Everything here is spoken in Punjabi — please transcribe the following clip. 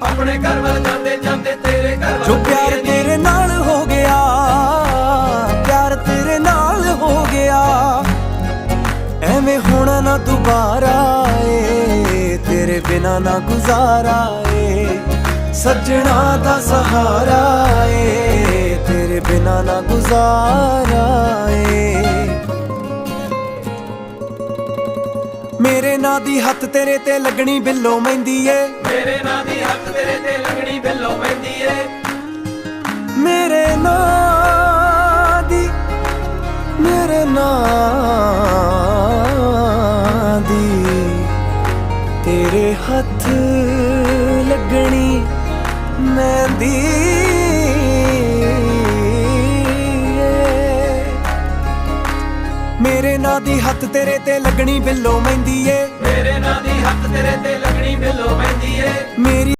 ਆਪਣੇ ਘਰ ਵੱਲ ਜਾਂਦੇ ਜਾਂਦੇ ਤੇਰੇ ਘਰ ਵੱਲ ਜੋ ਪਿਆਰ ਤੇਰੇ ਨਾਲ ਹੋ ਗਿਆ, ਪਿਆਰ ਤੇਰੇ ਨਾਲ ਹੋ ਗਿਆ, ਐਵੇਂ ਹੋਣਾ ਨਾ ਦੁਬਾਰਾ ਏ, ਤੇਰੇ ਬਿਨਾ ਨਾ ਗੁਜ਼ਾਰਾ ਏ, ਸੱਜਣਾ ਦਾ ਸਹਾਰਾ ਏ, ਤੇਰੇ ਬਿਨਾ ਨਾ ਗੁਜ਼ਾਰਾ ਏ। ਮੇਰੇ ਨਾਂ ਦੀ ਹੱਥ ਤੇਰੇ ਤੇ ਲੱਗਣੀ ਬਿੱਲੋ ਮਹਿੰਦੀ ਏ, ਮੇਰੇ ਨਾਂ ਦੀ ਹੱਥ ਤੇਰੇ ਤੇ ਲੱਗਣੀ ਬਿੱਲੋ ਮਹਿੰਦੀ ਏ, ਮੇਰੇ ਨਾਂ ਦੀ, ਮੇਰੇ ਨਾਂ ਦੀ ਤੇਰੇ ਹੱਥ ਲੱਗਣੀ ਮਹਿੰਦੀ ਏ। ਮੇਰੇ ਨਾਂ ਦੀ ਹੱਥ ਤੇਰੇ ਤੇ ਲੱਗਣੀ ਬਿੱਲੋ ਮਹਿੰਦੀ ਏ, ਮੇਰੇ ਨਾਂ ਦੀ ਹੱਥ ਤੇਰੇ ਤੇ ਲੱਗਣੀ ਬਿੱਲੋ ਮਹਿੰਦੀ ਏ। ਮੇਰੀ